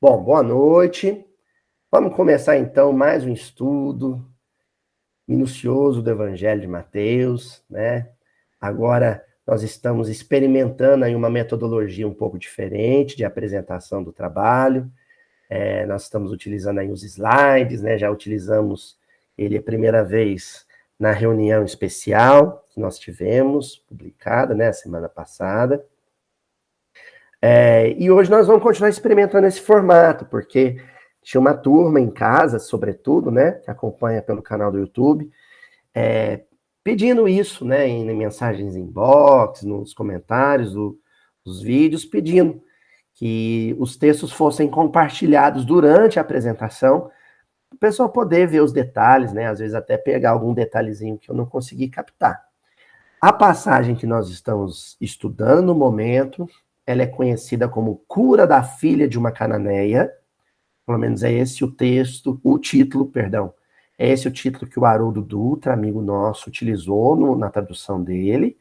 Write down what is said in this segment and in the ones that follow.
Bom, boa noite. Vamos começar então mais um estudo minucioso do Evangelho de Mateus, né? Agora nós estamos experimentando aí uma metodologia um pouco diferente de apresentação do trabalho. Nós estamos utilizando aí os slides, né? Já utilizamos ele a primeira vez na reunião especial que nós tivemos, publicada, né, semana passada. E hoje nós vamos continuar experimentando esse formato, porque tinha uma turma em casa, sobretudo, né, que acompanha pelo canal do YouTube, pedindo isso, né, em mensagens inbox, nos comentários dos vídeos, pedindo que os textos fossem compartilhados durante a apresentação, para o pessoal poder ver os detalhes, né, às vezes até pegar algum detalhezinho que eu não consegui captar. A passagem que nós estamos estudando no momento, ela é conhecida como Cura da Filha de uma Cananeia. Pelo menos é esse o título, é esse o título que o Haroldo Dutra, amigo nosso, utilizou na tradução dele,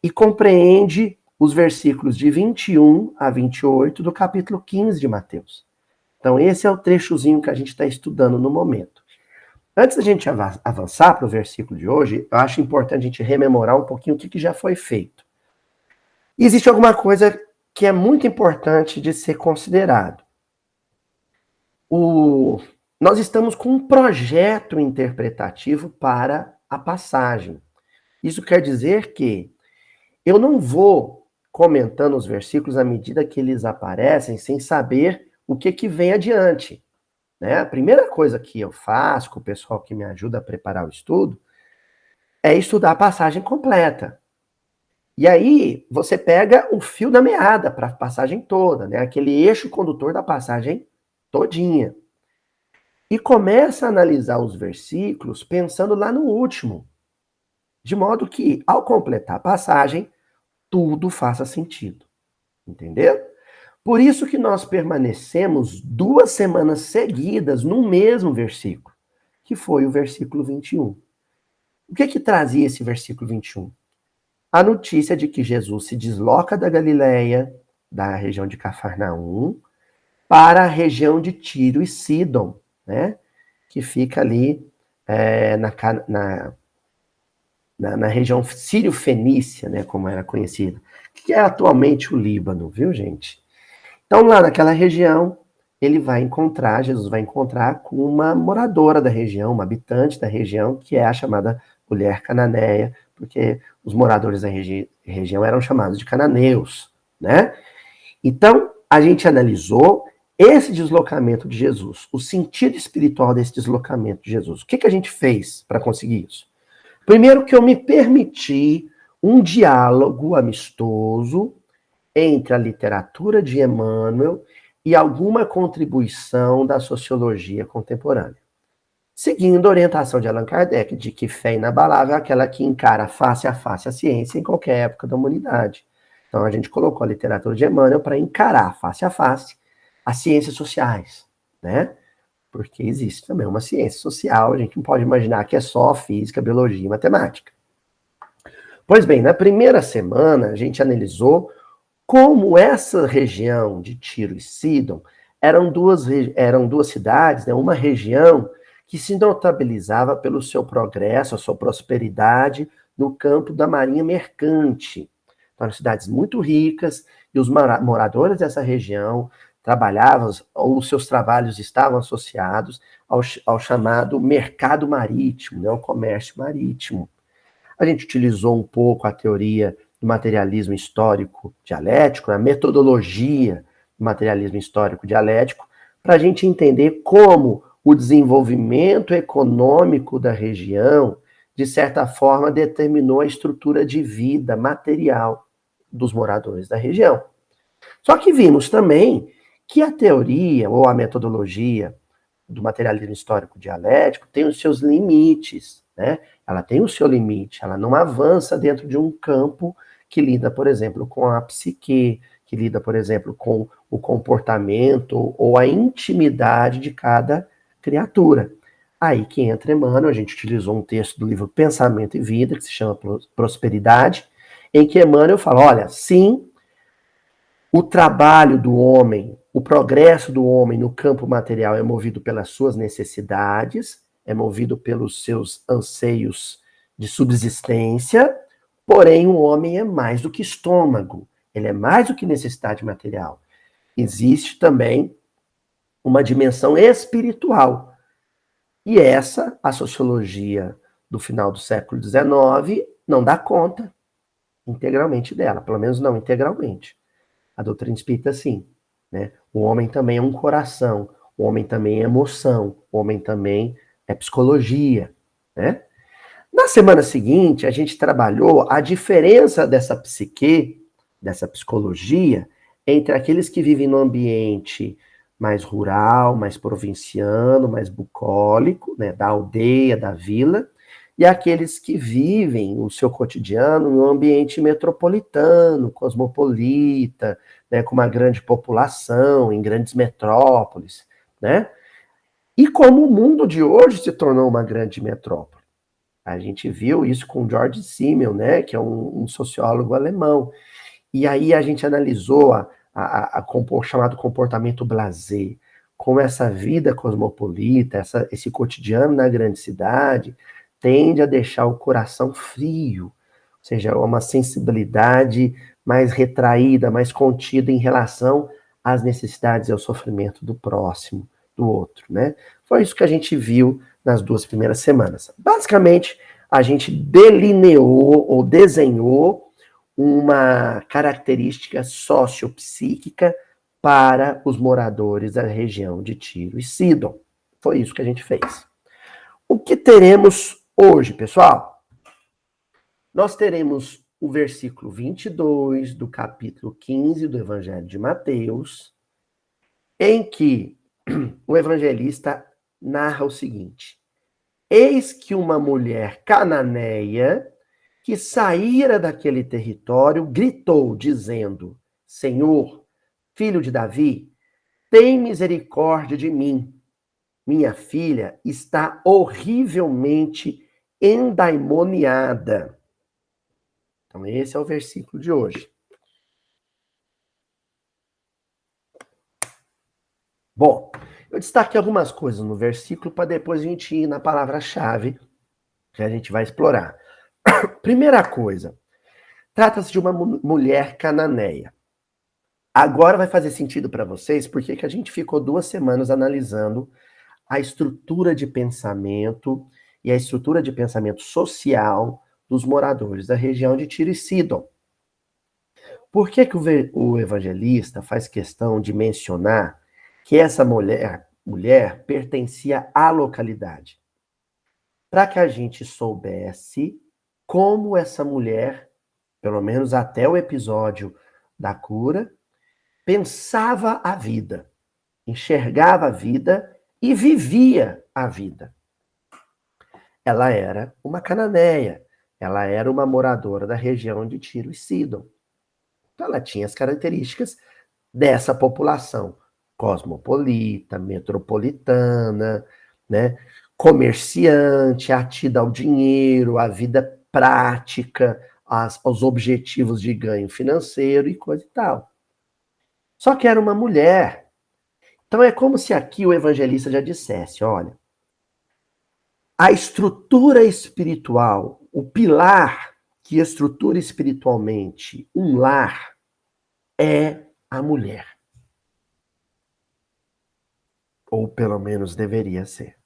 e compreende os versículos de 21 a 28 do capítulo 15 de Mateus. Então esse é o trechozinho que a gente está estudando no momento. Antes da gente avançar para o versículo de hoje, eu acho importante a gente rememorar um pouquinho o que já foi feito. E existe alguma coisa que é muito importante de ser considerado. Nós estamos com um projeto interpretativo para a passagem. Isso quer dizer que eu não vou comentando os versículos à medida que eles aparecem sem saber o que vem adiante. Né? A primeira coisa que eu faço com o pessoal que me ajuda a preparar o estudo é estudar a passagem completa. E aí você pega o fio da meada para a passagem toda, né? Aquele eixo condutor da passagem todinha. E começa a analisar os versículos pensando lá no último. De modo que, ao completar a passagem, tudo faça sentido. Entendeu? Por isso que nós permanecemos 2 semanas seguidas no mesmo versículo, que foi o versículo 21. O que trazia esse versículo 21? A notícia de que Jesus se desloca da Galileia, da região de Cafarnaum, para a região de Tiro e Sidom, né? Que fica ali na região sírio-fenícia, né? Como era conhecida, que é atualmente o Líbano, viu, gente? Então, lá naquela região, Jesus vai encontrar com uma moradora da região, uma habitante da região, que é a chamada mulher cananeia, porque os moradores da região eram chamados de cananeus, né? Então, a gente analisou esse deslocamento de Jesus, o sentido espiritual desse deslocamento de Jesus. O que a gente fez para conseguir isso? Primeiro que eu me permiti um diálogo amistoso entre a literatura de Emmanuel e alguma contribuição da sociologia contemporânea. Seguindo a orientação de Allan Kardec, de que fé inabalável é aquela que encara face a face a ciência em qualquer época da humanidade. Então a gente colocou a literatura de Emmanuel para encarar face a face as ciências sociais, né? Porque existe também uma ciência social, a gente não pode imaginar que é só física, biologia e matemática. Pois bem, na primeira semana a gente analisou como essa região de Tiro e Sidom eram duas cidades, né? Uma região que se notabilizava pelo seu progresso, a sua prosperidade no campo da marinha mercante. Então, eram cidades muito ricas e os moradores dessa região trabalhavam, ou os seus trabalhos estavam associados ao chamado mercado marítimo, né? O comércio marítimo. A gente utilizou um pouco a teoria do materialismo histórico dialético, a metodologia do materialismo histórico dialético, para a gente entender como o desenvolvimento econômico da região, de certa forma, determinou a estrutura de vida material dos moradores da região. Só que vimos também que a teoria ou a metodologia do materialismo histórico dialético tem os seus limites, né? Ela tem o seu limite, ela não avança dentro de um campo que lida, por exemplo, com a psique, que lida, por exemplo, com o comportamento ou a intimidade de cada criatura. Aí que entra Emmanuel, a gente utilizou um texto do livro Pensamento e Vida, que se chama Prosperidade, em que Emmanuel fala, olha, sim, o trabalho do homem o progresso do homem no campo material é movido pelas suas necessidades, é movido pelos seus anseios de subsistência, porém o homem é mais do que estômago, ele é mais do que necessidade material. Existe também uma dimensão espiritual. E essa, a sociologia do final do século XIX não dá conta integralmente dela, pelo menos não integralmente. A doutrina espírita, sim. Né? O homem também é um coração, o homem também é emoção, o homem também é psicologia. Né? Na semana seguinte, a gente trabalhou a diferença dessa psique, dessa psicologia, entre aqueles que vivem no ambiente mais rural, mais provinciano, mais bucólico, né, da aldeia, da vila, e aqueles que vivem o seu cotidiano no ambiente metropolitano, cosmopolita, né, com uma grande população, em grandes metrópoles, né? E como o mundo de hoje se tornou uma grande metrópole. A gente viu isso com George Simmel, né, que é um sociólogo alemão. E aí a gente analisou o chamado comportamento blasé, como essa vida cosmopolita, esse cotidiano na grande cidade, tende a deixar o coração frio, ou seja, uma sensibilidade mais retraída, mais contida em relação às necessidades e ao sofrimento do próximo, do outro, né? Foi isso que a gente viu nas 2 primeiras semanas. Basicamente, a gente delineou ou desenhou uma característica sociopsíquica para os moradores da região de Tiro e Sidon. Foi isso que a gente fez. O que teremos hoje, pessoal? Nós teremos o versículo 22 do capítulo 15 do Evangelho de Mateus, em que o evangelista narra o seguinte: eis que uma mulher cananeia que saíra daquele território gritou, dizendo: Senhor, filho de Davi, tem misericórdia de mim. Minha filha está horrivelmente endemoniada. Então, esse é o versículo de hoje. Bom, eu destaquei algumas coisas no versículo para depois a gente ir na palavra-chave que a gente vai explorar. Primeira coisa, trata-se de uma mulher cananeia. Agora vai fazer sentido para vocês porque que a gente ficou 2 semanas analisando a estrutura de pensamento e a estrutura de pensamento social dos moradores da região de Tiro e Sidon. Por que o evangelista faz questão de mencionar que essa mulher pertencia à localidade? Para que a gente soubesse como essa mulher, pelo menos até o episódio da cura, pensava a vida, enxergava a vida e vivia a vida. Ela era uma cananeia, ela era uma moradora da região de Tiro e Sidon. Então ela tinha as características dessa população cosmopolita, metropolitana, né, comerciante, atida ao dinheiro, à vida prática, aos objetivos de ganho financeiro e coisa e tal. Só que era uma mulher. Então é como se aqui o evangelista já dissesse, olha, a estrutura espiritual, o pilar que estrutura espiritualmente um lar é a mulher. Ou pelo menos deveria ser.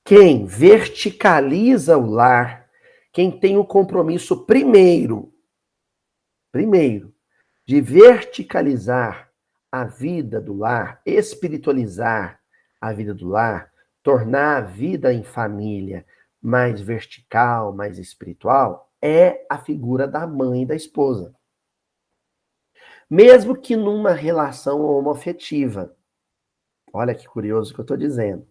Quem verticaliza o lar, quem tem o compromisso primeiro, de verticalizar a vida do lar, espiritualizar a vida do lar, tornar a vida em família mais vertical, mais espiritual, é a figura da mãe e da esposa. Mesmo que numa relação homoafetiva. Olha que curioso o que eu estou dizendo.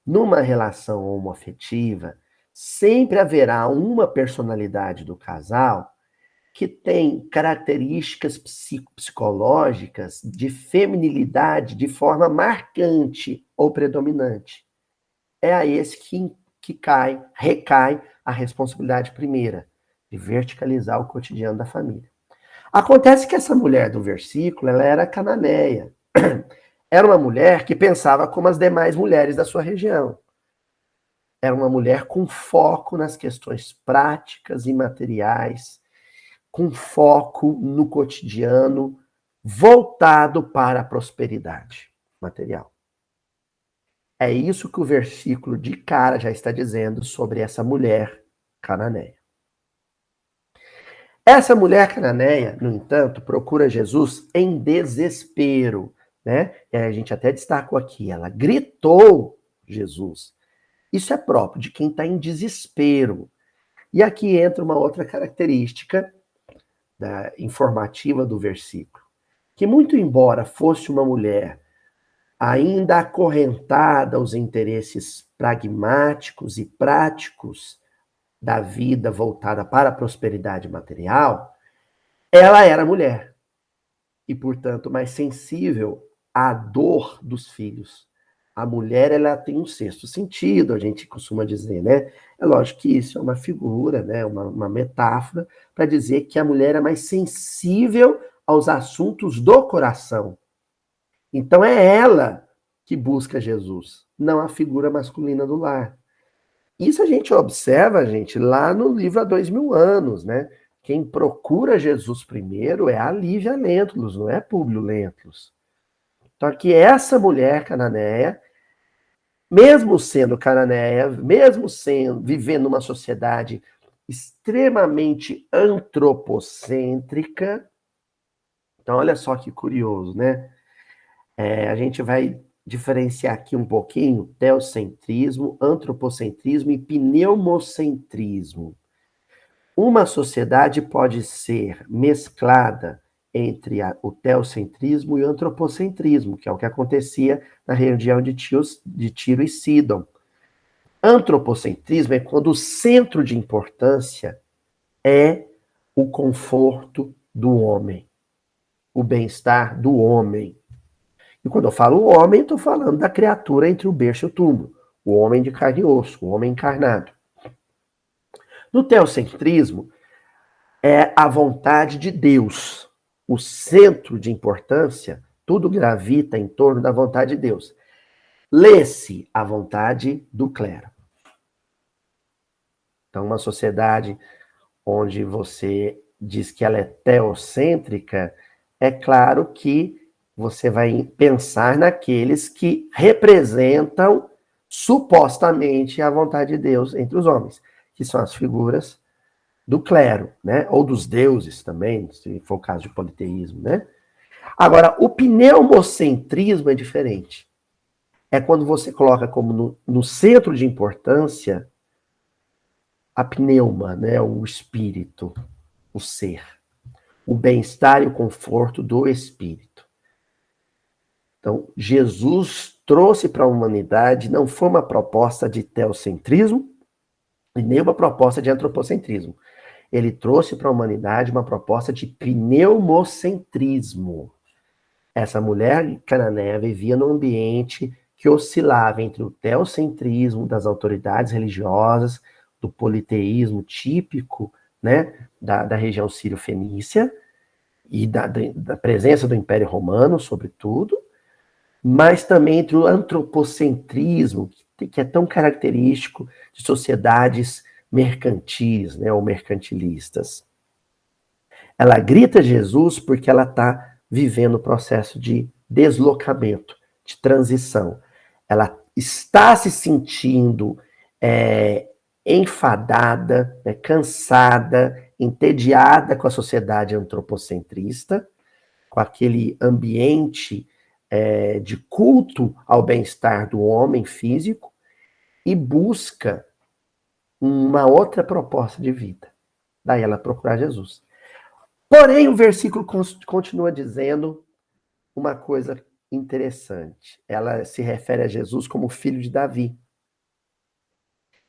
Numa relação homoafetiva, sempre haverá uma personalidade do casal que tem características psicológicas de feminilidade de forma marcante ou predominante. É a esse que recai a responsabilidade primeira, de verticalizar o cotidiano da família. Acontece que essa mulher do versículo, ela era cananeia. Era uma mulher que pensava como as demais mulheres da sua região. Era uma mulher com foco nas questões práticas e materiais, com foco no cotidiano, voltado para a prosperidade material. É isso que o versículo de cara já está dizendo sobre essa mulher cananeia. Essa mulher cananeia, no entanto, procura Jesus em desespero, né? E a gente até destacou aqui, ela gritou Jesus. Isso é próprio de quem está em desespero. E aqui entra uma outra característica informativa do versículo, que muito embora fosse uma mulher ainda acorrentada aos interesses pragmáticos e práticos da vida voltada para a prosperidade material, ela era mulher e, portanto, mais sensível à dor dos filhos. A mulher, ela tem um sexto sentido, a gente costuma dizer, né? É lógico que isso é uma figura, né? Uma metáfora para dizer que a mulher é mais sensível aos assuntos do coração. Então é ela que busca Jesus, não a figura masculina do lar. Isso a gente observa, gente, lá no livro há 2000 anos, né? Quem procura Jesus primeiro é a Lívia Lentulus, não é Públio Lentulus. Então aqui essa mulher cananeia, mesmo sendo cananeia, mesmo sendo vivendo numa sociedade extremamente antropocêntrica, então olha só que curioso, né? A gente vai diferenciar aqui um pouquinho teocentrismo, antropocentrismo e pneumocentrismo. Uma sociedade pode ser mesclada entre o teocentrismo e o antropocentrismo, que é o que acontecia na região de Tiro e Sidom. Antropocentrismo é quando o centro de importância é o conforto do homem, o bem-estar do homem. E quando eu falo homem, estou falando da criatura entre o berço e o túmulo, o homem de carne e osso, o homem encarnado. No teocentrismo, é a vontade de Deus. O centro de importância, tudo gravita em torno da vontade de Deus. Lê-se a vontade do clero. Então, uma sociedade onde você diz que ela é teocêntrica, é claro que você vai pensar naqueles que representam supostamente a vontade de Deus entre os homens, que são as figuras do clero, né? Ou dos deuses também, se for o caso de politeísmo, né? Agora, o pneumocentrismo é diferente. É quando você coloca como no centro de importância a pneuma, né? O espírito, o ser, o bem-estar e o conforto do espírito. Então, Jesus trouxe para a humanidade, não foi uma proposta de teocentrismo e nem uma proposta de antropocentrismo. Ele trouxe para a humanidade uma proposta de pneumocentrismo. Essa mulher cananeia vivia num ambiente que oscilava entre o teocentrismo das autoridades religiosas, do politeísmo típico, né, da região sírio-fenícia e da presença do Império Romano, sobretudo, mas também entre o antropocentrismo, que é tão característico de sociedades mercantis, né, ou mercantilistas. Ela grita Jesus porque ela está vivendo o processo de deslocamento, de transição. Ela está se sentindo enfadada, cansada, entediada com a sociedade antropocentrista, com aquele ambiente de culto ao bem-estar do homem físico, e busca uma outra proposta de vida. Daí ela procurar Jesus. Porém, o versículo continua dizendo uma coisa interessante. Ela se refere a Jesus como filho de Davi.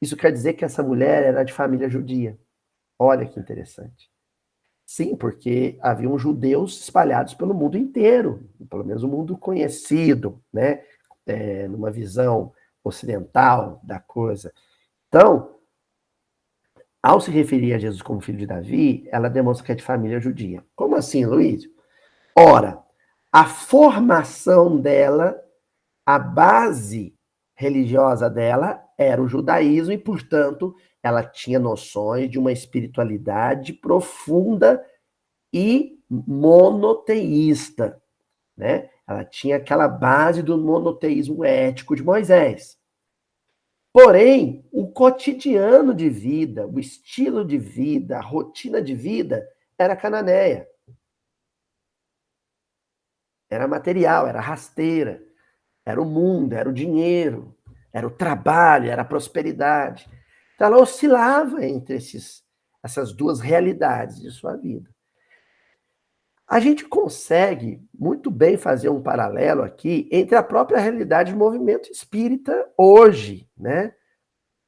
Isso quer dizer que essa mulher era de família judia. Olha que interessante. Sim, porque haviam judeus espalhados pelo mundo inteiro, pelo menos o mundo conhecido, né? Numa visão ocidental da coisa. Então, ao se referir a Jesus como filho de Davi, ela demonstra que é de família judia. Como assim, Luiz? Ora, a formação dela, a base religiosa dela era o judaísmo e, portanto, ela tinha noções de uma espiritualidade profunda e monoteísta, né? Ela tinha aquela base do monoteísmo ético de Moisés. Porém, o cotidiano de vida, o estilo de vida, a rotina de vida era cananeia. Era material, era rasteira, era o mundo, era o dinheiro, era o trabalho, era a prosperidade. Então ela oscilava entre essas duas realidades de sua vida. A gente consegue muito bem fazer um paralelo aqui entre a própria realidade do movimento espírita hoje, né?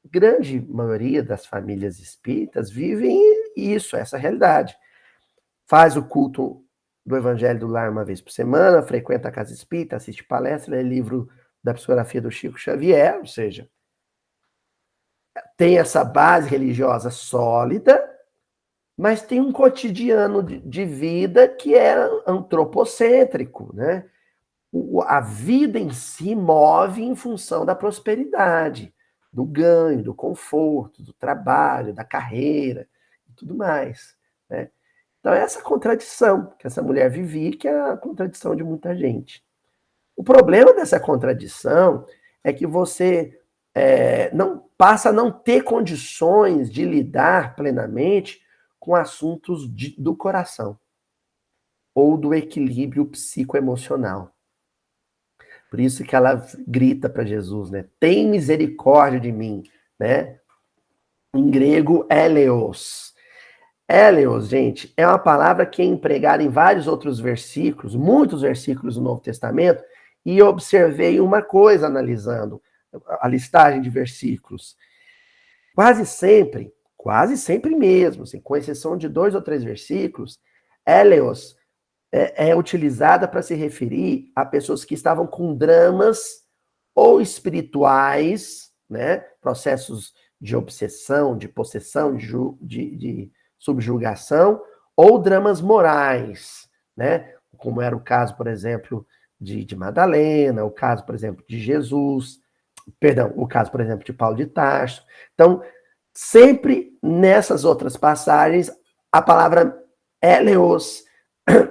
Grande maioria das famílias espíritas vivem isso, essa realidade. Faz o culto do Evangelho do Lar uma vez por semana, frequenta a casa espírita, assiste palestra, lê livro da psicografia do Chico Xavier, ou seja, tem essa base religiosa sólida, mas tem um cotidiano de vida que é antropocêntrico, né? A vida em si move em função da prosperidade, do ganho, do conforto, do trabalho, da carreira e tudo mais, né? Então, essa contradição que essa mulher vivia, que é a contradição de muita gente. O problema dessa contradição é que você não passa a não ter condições de lidar plenamente com assuntos do coração ou do equilíbrio psicoemocional. Por isso que ela grita para Jesus, né? Tem misericórdia de mim, né? Em grego, eleos. Eleos, gente, é uma palavra que é empregada em vários outros versículos, muitos versículos do Novo Testamento, e eu observei uma coisa analisando a listagem de versículos. Quase sempre mesmo, assim, com exceção de 2 ou 3 versículos, eleos é utilizada para se referir a pessoas que estavam com dramas ou espirituais, né, processos de obsessão, de possessão, de subjugação, ou dramas morais, né, como era o caso, por exemplo, de Madalena, o caso, por exemplo, de Jesus, perdão, o caso, por exemplo, de Paulo de Tarso. Então, sempre nessas outras passagens, a palavra eleos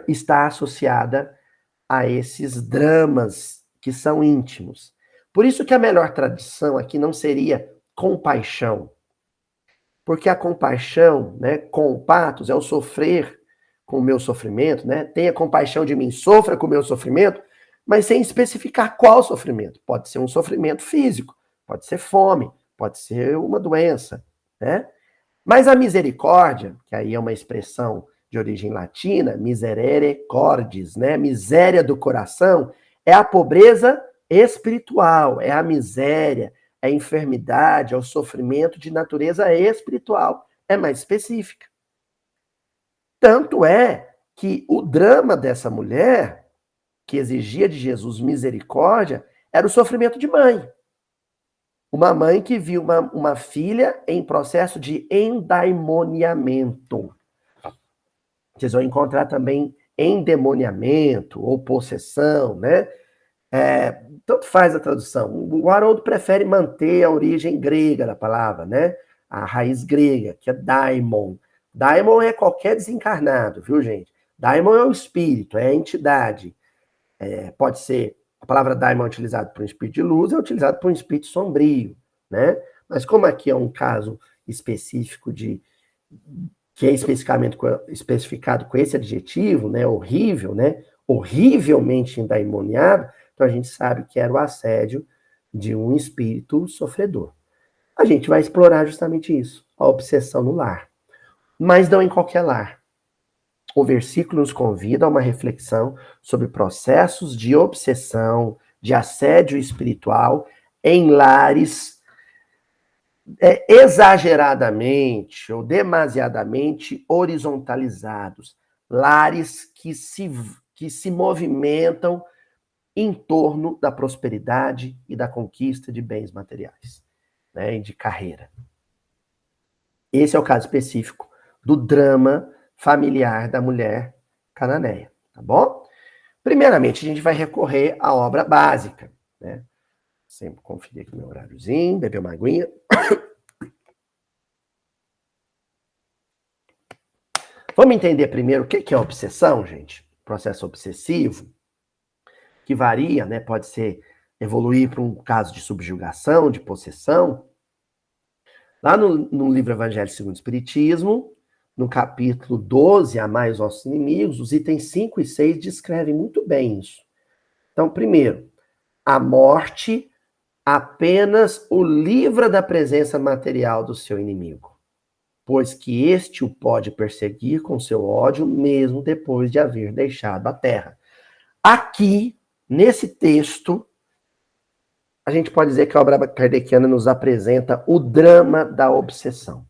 está associada a esses dramas que são íntimos. Por isso que a melhor tradução aqui não seria compaixão, porque a compaixão, né, com patos, é o sofrer com o meu sofrimento, né? Tenha compaixão de mim, sofra com o meu sofrimento, mas sem especificar qual sofrimento. Pode ser um sofrimento físico, pode ser fome, pode ser uma doença, né? Mas a misericórdia, que aí é uma expressão de origem latina, miserere cordis, né? Miséria do coração, é a pobreza espiritual, é a miséria, é a enfermidade, é o sofrimento de natureza espiritual, é mais específica. Tanto é que o drama dessa mulher, que exigia de Jesus misericórdia, era o sofrimento de mãe. Uma mãe que viu uma filha em processo de endaimoniamento. Vocês vão encontrar também endemoniamento ou possessão, né? Tanto faz a tradução. O Haroldo prefere manter a origem grega da palavra, né? A raiz grega, que é daimon. Daimon é qualquer desencarnado, viu, gente? Daimon é o espírito, é a entidade. Pode ser, a palavra daimon é utilizada por um espírito de luz, é utilizada por um espírito sombrio, né? Mas como aqui é um caso específico que é especificado com esse adjetivo, né? Horrível, né? Horrivelmente endaimoniado, então a gente sabe que era o assédio de um espírito sofredor. A gente vai explorar justamente isso, a obsessão no lar. Mas não em qualquer lar. O versículo nos convida a uma reflexão sobre processos de obsessão, de assédio espiritual em lares exageradamente ou demasiadamente horizontalizados. Lares que se movimentam em torno da prosperidade e da conquista de bens materiais, né, e de carreira. Esse é o caso específico do drama familiar da mulher cananeia, tá bom? Primeiramente, a gente vai recorrer à obra básica, né? Sempre conferir aqui meu horáriozinho, beber uma aguinha. Vamos entender primeiro o que é obsessão, gente? Processo obsessivo, que varia, né? Pode ser evoluir para um caso de subjugação, de possessão. Lá no livro Evangelho segundo o Espiritismo, no capítulo 12, Amai os Nossos Inimigos, os itens 5 e 6 descrevem muito bem isso. Então, primeiro, a morte apenas o livra da presença material do seu inimigo, pois que este o pode perseguir com seu ódio, mesmo depois de haver deixado a terra. Aqui, nesse texto, a gente pode dizer que a obra kardeciana nos apresenta o drama da obsessão,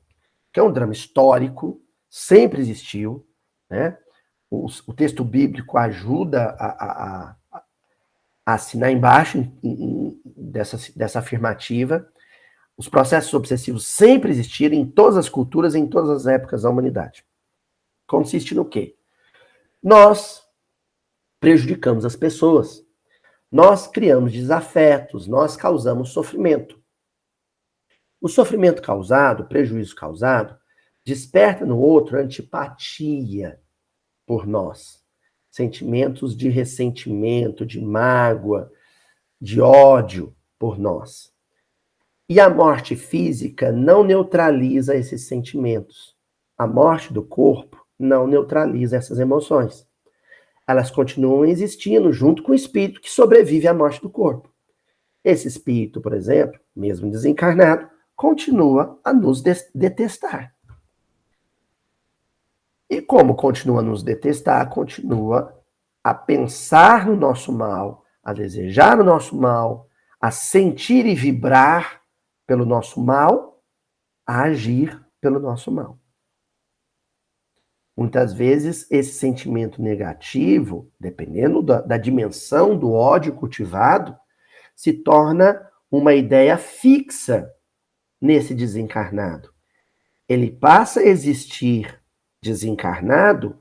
que é um drama histórico, sempre existiu, né? O texto bíblico ajuda a assinar embaixo dessa afirmativa. Os processos obsessivos sempre existiram em todas as culturas, em todas as épocas da humanidade. Consiste no quê? Nós prejudicamos as pessoas. Nós criamos desafetos, nós causamos sofrimento. O sofrimento causado, o prejuízo causado, desperta no outro antipatia por nós. Sentimentos de ressentimento, de mágoa, de ódio por nós. E a morte física não neutraliza esses sentimentos. A morte do corpo não neutraliza essas emoções. Elas continuam existindo junto com o espírito que sobrevive à morte do corpo. Esse espírito, por exemplo, mesmo desencarnado, continua a nos detestar. E como continua a nos detestar, continua a pensar no nosso mal, a desejar o nosso mal, a sentir e vibrar pelo nosso mal, a agir pelo nosso mal. Muitas vezes, esse sentimento negativo, dependendo da dimensão do ódio cultivado, se torna uma ideia fixa nesse desencarnado. Ele passa a existir desencarnado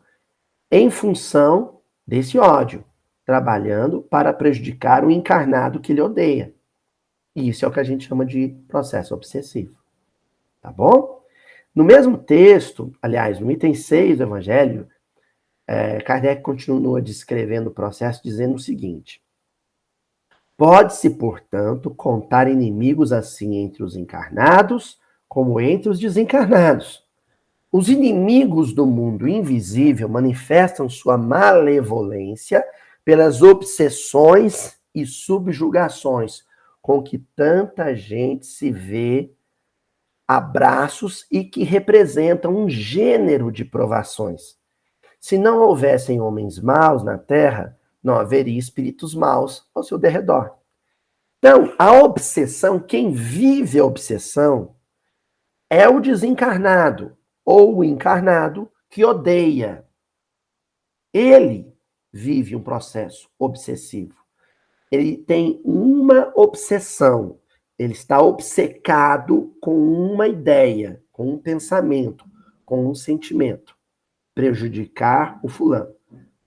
em função desse ódio, trabalhando para prejudicar o encarnado que ele odeia. E isso é o que a gente chama de processo obsessivo. Tá bom? No mesmo texto, aliás, no item 6 do Evangelho, Kardec continua descrevendo o processo dizendo o seguinte: pode-se, portanto, contar inimigos assim entre os encarnados como entre os desencarnados. Os inimigos do mundo invisível manifestam sua malevolência pelas obsessões e subjugações com que tanta gente se vê a braços e que representam um gênero de provações. Se não houvessem homens maus na Terra, não haveria espíritos maus ao seu derredor. Então, a obsessão, quem vive a obsessão é o desencarnado ou o encarnado que odeia. Ele vive um processo obsessivo. Ele tem uma obsessão. Ele está obcecado com uma ideia, com um pensamento, com um sentimento. Prejudicar o fulano.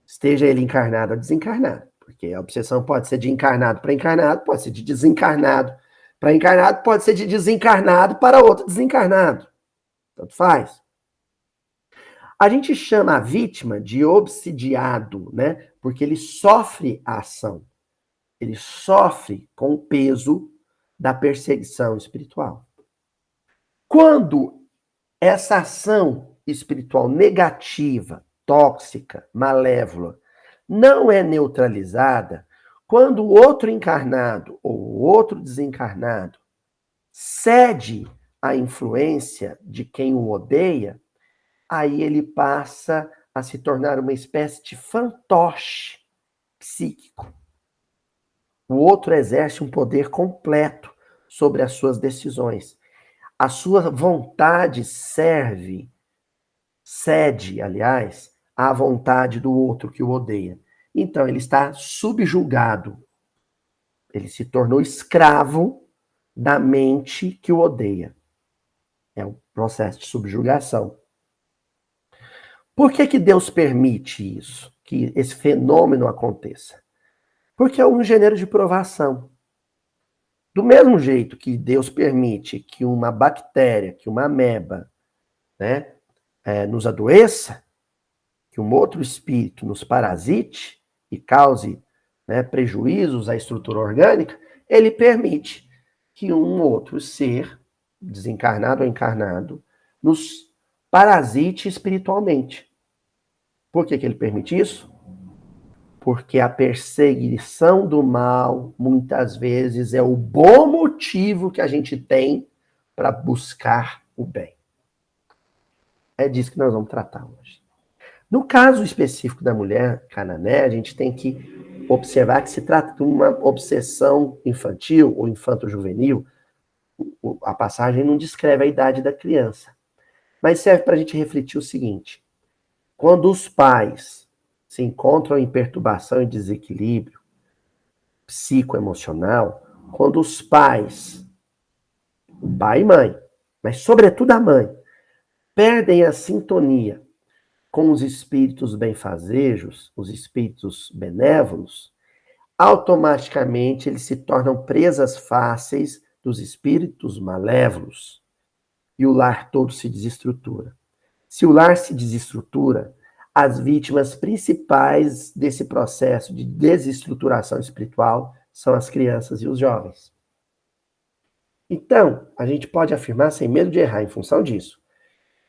Esteja ele encarnado ou desencarnado. Porque a obsessão pode ser de encarnado para encarnado, pode ser de desencarnado para encarnado, pode ser de desencarnado para outro desencarnado. Tanto faz. A gente chama a vítima de obsidiado, né? Porque ele sofre a ação. Ele sofre com o peso da perseguição espiritual. Quando essa ação espiritual negativa, tóxica, malévola, não é neutralizada, quando o outro encarnado ou o outro desencarnado cede à influência de quem o odeia, aí ele passa a se tornar uma espécie de fantoche psíquico. O outro exerce um poder completo sobre as suas decisões. A sua vontade cede, aliás, à vontade do outro que o odeia. Então, ele está subjugado. Ele se tornou escravo da mente que o odeia. É um processo de subjugação. Por que Deus permite isso? Que esse fenômeno aconteça? Porque é um gênero de provação. Do mesmo jeito que Deus permite que uma bactéria, que uma ameba, né, nos adoeça, que um outro espírito nos parasite e cause, né, prejuízos à estrutura orgânica, ele permite que um outro ser, desencarnado ou encarnado, nos parasite espiritualmente. Por que ele permite isso? Porque a perseguição do mal, muitas vezes, é o bom motivo que a gente tem para buscar o bem. É disso que nós vamos tratar hoje. No caso específico da mulher canané, a gente tem que observar que se trata de uma obsessão infantil ou infanto-juvenil. A passagem não descreve a idade da criança, mas serve para a gente refletir o seguinte: quando os pais se encontram em perturbação e desequilíbrio psicoemocional, quando os pais, o pai e mãe, mas sobretudo a mãe, perdem a sintonia com os espíritos benfazejos, os espíritos benévolos, automaticamente eles se tornam presas fáceis dos espíritos malévolos e o lar todo se desestrutura. Se o lar se desestrutura, as vítimas principais desse processo de desestruturação espiritual são as crianças e os jovens. Então, a gente pode afirmar, sem medo de errar em função disso,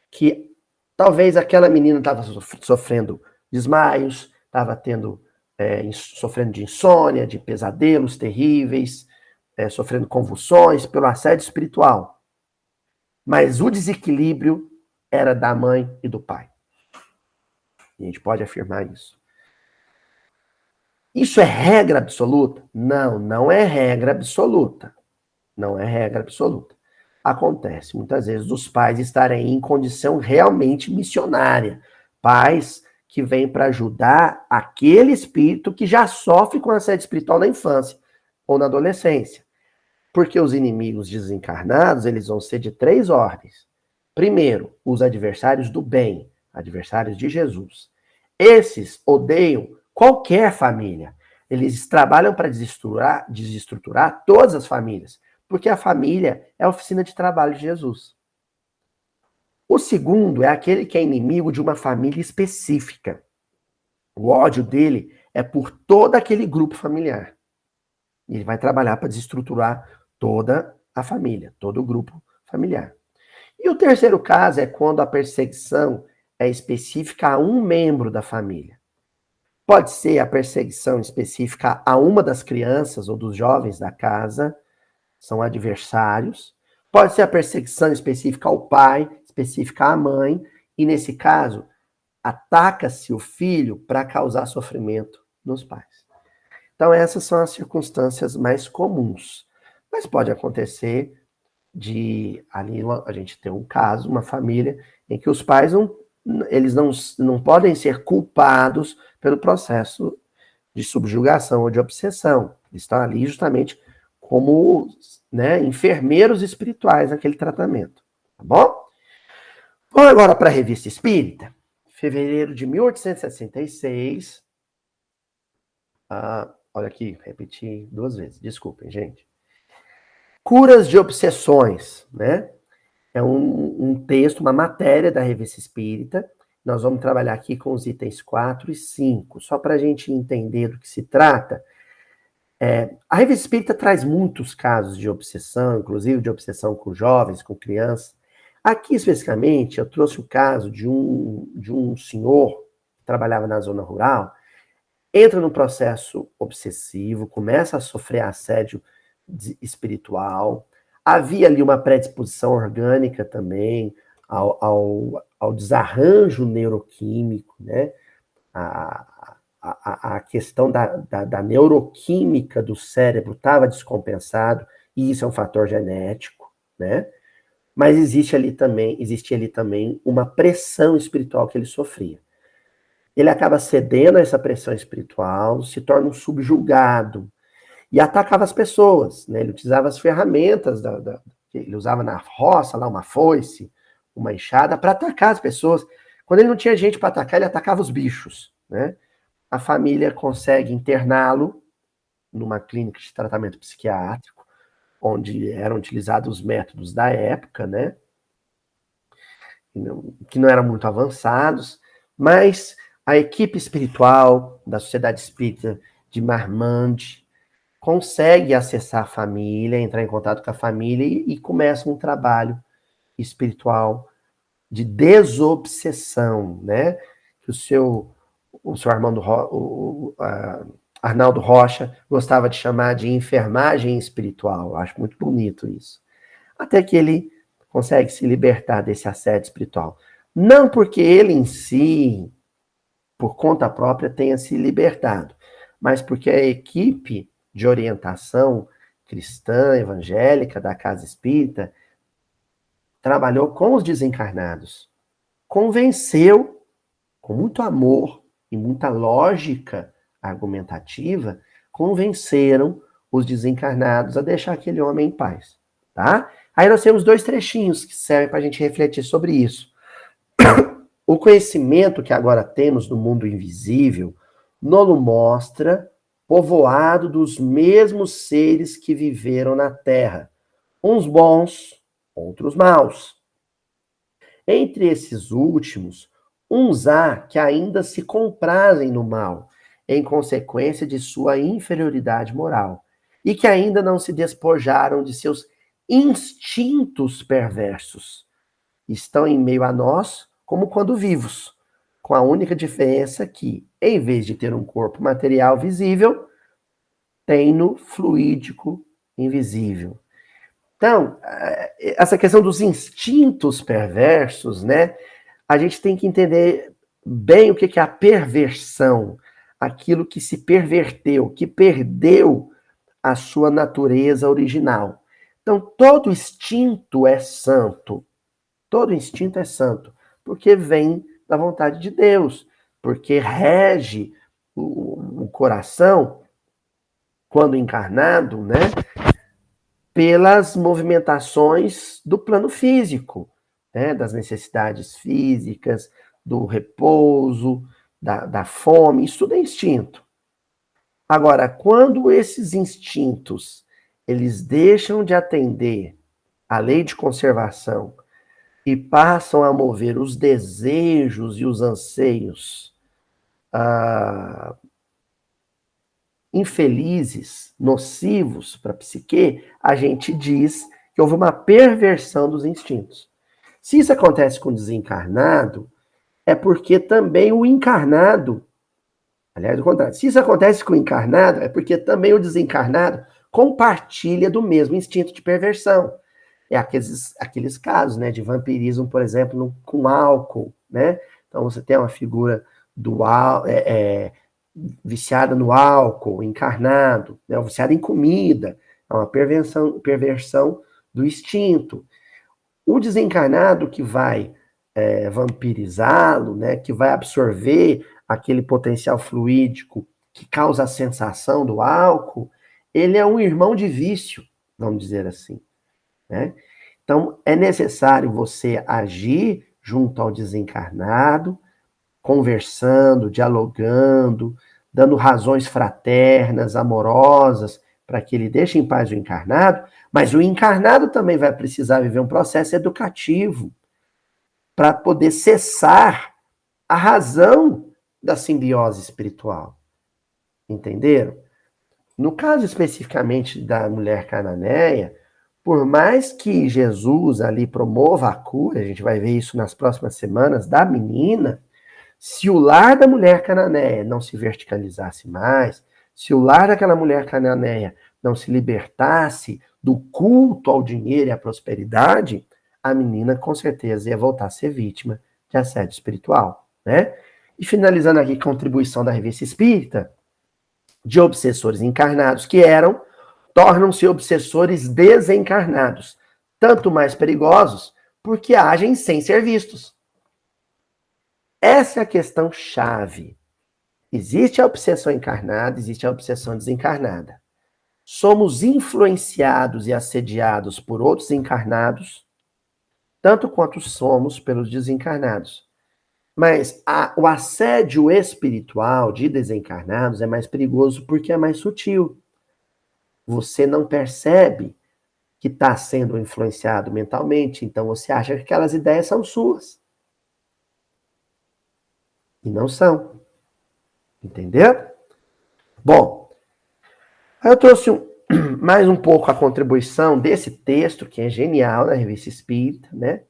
que talvez aquela menina estava sofrendo desmaios, estava sofrendo de insônia, de pesadelos terríveis, sofrendo convulsões pelo assédio espiritual. Mas o desequilíbrio era da mãe e do pai. A gente pode afirmar isso. Isso é regra absoluta? Não, não é regra absoluta. Não é regra absoluta. Acontece muitas vezes dos pais estarem em condição realmente missionária. Pais que vêm para ajudar aquele espírito que já sofre com assédio espiritual na infância ou na adolescência. Porque os inimigos desencarnados, eles vão ser de 3 ordens. Primeiro, os adversários do bem, adversários de Jesus. Esses odeiam qualquer família. Eles trabalham para desestruturar todas as famílias, porque a família é a oficina de trabalho de Jesus. O segundo é aquele que é inimigo de uma família específica. O ódio dele é por todo aquele grupo familiar. Ele vai trabalhar para desestruturar toda a família, todo o grupo familiar. E o terceiro caso é quando a perseguição é específica a um membro da família. Pode ser a perseguição específica a uma das crianças ou dos jovens da casa, são adversários. Pode ser a perseguição específica ao pai, específica à mãe, e nesse caso, ataca-se o filho para causar sofrimento nos pais. Então, essas são as circunstâncias mais comuns. Mas pode acontecer de ali a gente ter um caso, uma família, em que os pais eles não podem ser culpados pelo processo de subjugação ou de obsessão. Eles estão ali justamente como, né, enfermeiros espirituais naquele tratamento. Tá bom? Vamos agora para a Revista Espírita. Fevereiro de 1866. Olha aqui, repeti 2 vezes. Desculpem, gente. Curas de obsessões, né? É um texto, uma matéria da Revista Espírita. Nós vamos trabalhar aqui com os itens 4 e 5, só para a gente entender do que se trata. A Revista Espírita traz muitos casos de obsessão, inclusive de obsessão com jovens, com crianças. Aqui, especificamente, eu trouxe o caso de um senhor que trabalhava na zona rural, entra num processo obsessivo, começa a sofrer assédio espiritual. Havia ali uma predisposição orgânica também ao desarranjo neuroquímico, né? A questão da neuroquímica do cérebro estava descompensado, e isso é um fator genético, né? Mas existia ali também uma pressão espiritual que ele sofria. Ele acaba cedendo a essa pressão espiritual, se torna um subjugado e atacava as pessoas, né? Ele utilizava as ferramentas que ele usava na roça, lá uma foice, uma enxada, para atacar as pessoas. Quando ele não tinha gente para atacar, ele atacava os bichos, né? A família consegue interná-lo numa clínica de tratamento psiquiátrico, onde eram utilizados os métodos da época, né? Que não eram muito avançados, mas a equipe espiritual da Sociedade Espírita de Marmande consegue acessar a família, entrar em contato com a família e começa um trabalho espiritual de desobsessão, né? Que o seu Arnaldo Rocha gostava de chamar de enfermagem espiritual. Eu acho muito bonito isso. Até que ele consegue se libertar desse assédio espiritual. Não porque ele em si, por conta própria, tenha se libertado, mas porque a equipe de orientação cristã, evangélica, da Casa Espírita, trabalhou com os desencarnados. Convenceu, com muito amor e muita lógica argumentativa, convenceram os desencarnados a deixar aquele homem em paz, tá? Aí nós temos 2 trechinhos que servem para a gente refletir sobre isso. O conhecimento que agora temos no mundo invisível nos mostra povoado dos mesmos seres que viveram na Terra, uns bons, outros maus. Entre esses últimos, uns há que ainda se comprazem no mal, em consequência de sua inferioridade moral, e que ainda não se despojaram de seus instintos perversos. Estão em meio a nós como quando vivos, com a única diferença que, em vez de ter um corpo material visível, tem-no fluídico invisível. Então, essa questão dos instintos perversos, né? A gente tem que entender bem o que é a perversão, aquilo que se perverteu, que perdeu a sua natureza original. Então, todo instinto é santo. Todo instinto é santo, porque vem da vontade de Deus, porque rege o coração, quando encarnado, né? Pelas movimentações do plano físico, né? Das necessidades físicas, do repouso, da fome, isso tudo é instinto. Agora, quando esses instintos eles deixam de atender à lei de conservação e passam a mover os desejos e os anseios infelizes, nocivos para a psique, a gente diz que houve uma perversão dos instintos. Se isso acontece com o desencarnado, é porque também o encarnado, aliás, do contrário, se isso acontece com o encarnado, é porque também o desencarnado compartilha do mesmo instinto de perversão. É aqueles casos, né, de vampirismo, por exemplo, com álcool, né? Então você tem uma figura do viciada no álcool, encarnado, né, viciada em comida, é uma perversão do instinto. O desencarnado que vai vampirizá-lo, né, que vai absorver aquele potencial fluídico que causa a sensação do álcool, ele é um irmão de vício, vamos dizer assim, né? Então, é necessário você agir junto ao desencarnado, conversando, dialogando, dando razões fraternas, amorosas, para que ele deixe em paz o encarnado, mas o encarnado também vai precisar viver um processo educativo para poder cessar a razão da simbiose espiritual. Entenderam? No caso especificamente da mulher cananeia, por mais que Jesus ali promova a cura, a gente vai ver isso nas próximas semanas, da menina, se o lar da mulher cananeia não se verticalizasse mais, se o lar daquela mulher cananeia não se libertasse do culto ao dinheiro e à prosperidade, a menina com certeza ia voltar a ser vítima de assédio espiritual, né? E finalizando aqui a contribuição da Revista Espírita, de obsessores encarnados que eram, tornam-se obsessores desencarnados, tanto mais perigosos porque agem sem ser vistos. Essa é a questão chave. Existe a obsessão encarnada, existe a obsessão desencarnada. Somos influenciados e assediados por outros encarnados, tanto quanto somos pelos desencarnados. Mas o assédio espiritual de desencarnados é mais perigoso porque é mais sutil. Você não percebe que está sendo influenciado mentalmente, então você acha que aquelas ideias são suas. E não são. Entendeu? Bom, eu trouxe mais um pouco a contribuição desse texto, que é genial na Revista Espírita, né?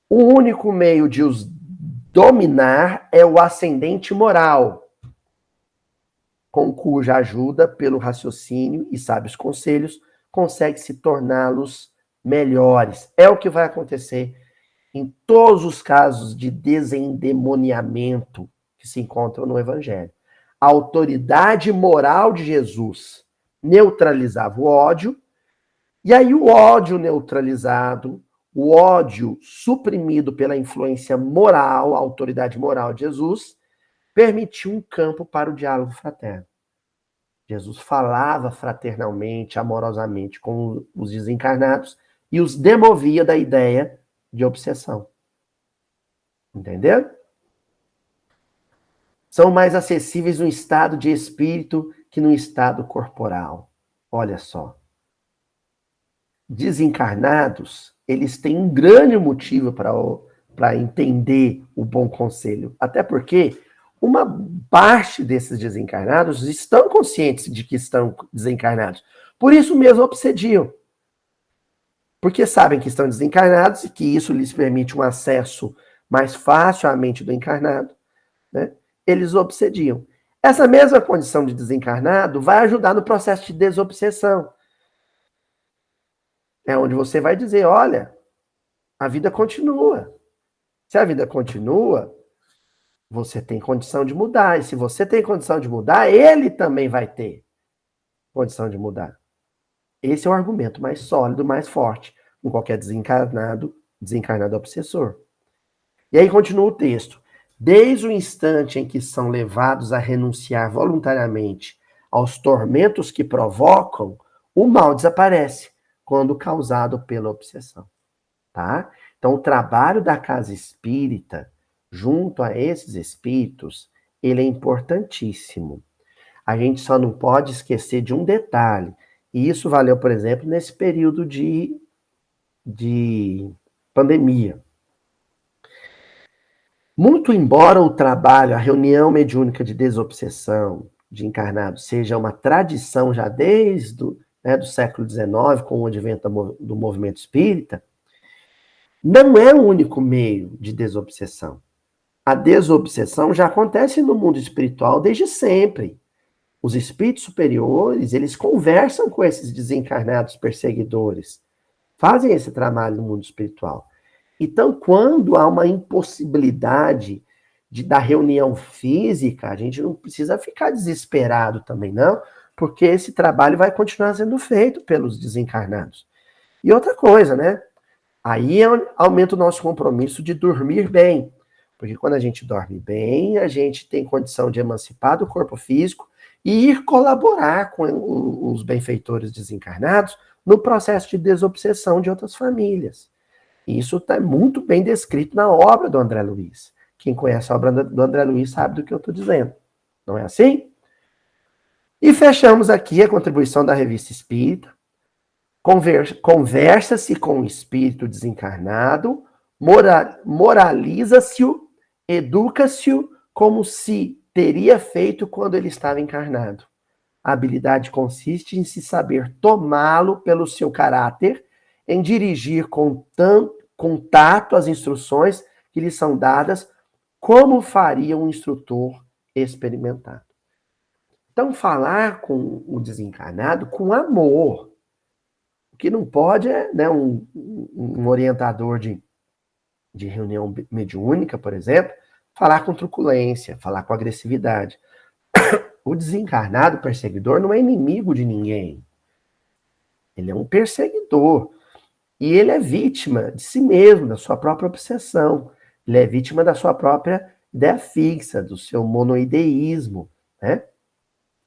O único meio de os dominar é o ascendente moral, com cuja ajuda, pelo raciocínio e sábios conselhos, consegue-se torná-los melhores. É o que vai acontecer em todos os casos de desendemoniamento que se encontram no Evangelho. A autoridade moral de Jesus neutralizava o ódio, e aí o ódio neutralizado, o ódio suprimido pela influência moral, a autoridade moral de Jesus, permitiu um campo para o diálogo fraterno. Jesus falava fraternalmente, amorosamente com os desencarnados e os demovia da ideia de obsessão. Entendeu? São mais acessíveis no estado de espírito que no estado corporal. Olha só. Desencarnados, eles têm um grande motivo para entender o bom conselho. Até porque uma parte desses desencarnados estão conscientes de que estão desencarnados. Por isso mesmo obsediam. Porque sabem que estão desencarnados e que isso lhes permite um acesso mais fácil à mente do encarnado, né? Eles obsediam. Essa mesma condição de desencarnado vai ajudar no processo de desobsessão. É onde você vai dizer, olha, a vida continua. Se a vida continua, você tem condição de mudar. E se você tem condição de mudar, ele também vai ter condição de mudar. Esse é o argumento mais sólido, mais forte, com qualquer desencarnado obsessor. E aí continua o texto. Desde o instante em que são levados a renunciar voluntariamente aos tormentos que provocam, o mal desaparece, quando causado pela obsessão. Tá? Então, o trabalho da casa espírita, junto a esses espíritos, ele é importantíssimo. A gente só não pode esquecer de um detalhe, e isso valeu, por exemplo, nesse período de pandemia. Muito embora o trabalho, a reunião mediúnica de desobsessão de encarnados seja uma tradição já desde do século XIX, com o advento do movimento espírita, não é o único meio de desobsessão. A desobsessão já acontece no mundo espiritual desde sempre. Os espíritos superiores, eles conversam com esses desencarnados perseguidores, fazem esse trabalho no mundo espiritual. Então, quando há uma impossibilidade da reunião física, a gente não precisa ficar desesperado também, não, porque esse trabalho vai continuar sendo feito pelos desencarnados. E outra coisa, né? Aí aumenta o nosso compromisso de dormir bem. Porque quando a gente dorme bem, a gente tem condição de emancipar do corpo físico e ir colaborar com os benfeitores desencarnados no processo de desobsessão de outras famílias. E isso está muito bem descrito na obra do André Luiz. Quem conhece a obra do André Luiz sabe do que eu estou dizendo. Não é assim? E fechamos aqui a contribuição da Revista Espírita. Conversa-se com o espírito desencarnado, moraliza-se-o, educa-se-o como se teria feito quando ele estava encarnado. A habilidade consiste em se saber tomá-lo pelo seu caráter, em dirigir com tato as instruções que lhe são dadas, como faria um instrutor experimentado. Então, falar com o desencarnado com amor. O que não pode é, né, um orientador de reunião mediúnica, por exemplo, falar com truculência, falar com agressividade. O desencarnado perseguidor não é inimigo de ninguém. Ele é um perseguidor. E ele é vítima de si mesmo, da sua própria obsessão. Ele é vítima da sua própria ideia fixa, do seu monoideísmo, né?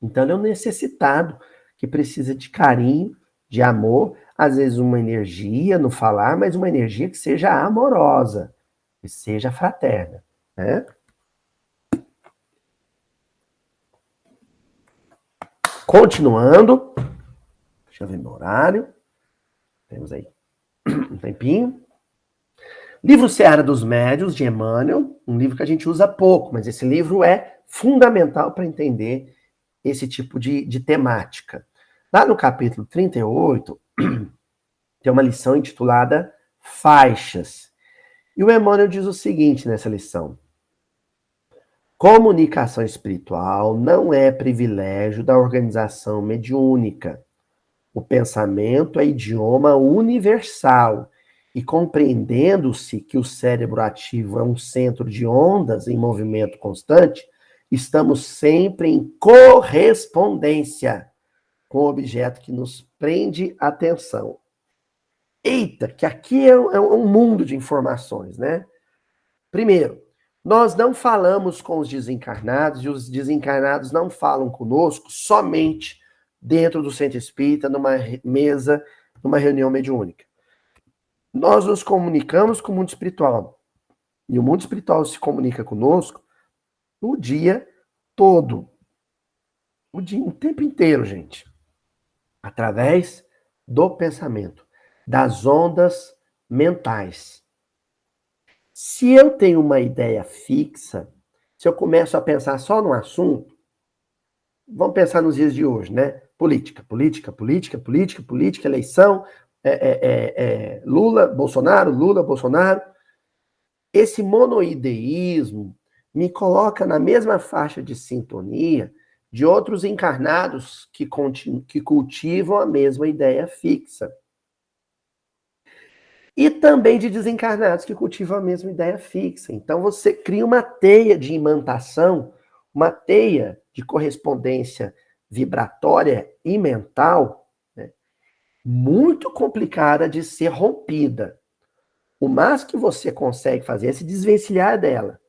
Então, ele é um necessitado que precisa de carinho, de amor, às vezes uma energia no falar, mas uma energia que seja amorosa, que seja fraterna. né? Continuando, deixa eu ver meu horário. Temos aí um tempinho. Livro Seara dos Médiuns, de Emmanuel, um livro que a gente usa pouco, mas esse livro é fundamental para entender esse tipo de temática. Lá no capítulo 38, tem uma lição intitulada Faixas. E o Emmanuel diz o seguinte nessa lição: comunicação espiritual não é privilégio da organização mediúnica. O pensamento é idioma universal e compreendendo-se que o cérebro ativo é um centro de ondas em movimento constante, estamos sempre em correspondência com o objeto que nos prende a atenção. Eita, que aqui é um mundo de informações, né? Primeiro, nós não falamos com os desencarnados e os desencarnados não falam conosco somente dentro do centro espírita, numa mesa, numa reunião mediúnica. Nós nos comunicamos com o mundo espiritual. E o mundo espiritual se comunica conosco o dia todo. O tempo inteiro, gente. Através do pensamento, das ondas mentais. Se eu tenho uma ideia fixa, se eu começo a pensar só no assunto, vamos pensar nos dias de hoje, né? Política, eleição, Lula, Bolsonaro. Esse monoideísmo me coloca na mesma faixa de sintonia de outros encarnados que cultivam a mesma ideia fixa. E também de desencarnados que cultivam a mesma ideia fixa. Então você cria uma teia de imantação, uma teia de correspondência vibratória e mental, né, muito complicada de ser rompida. O máximo que você consegue fazer é se desvencilhar dela,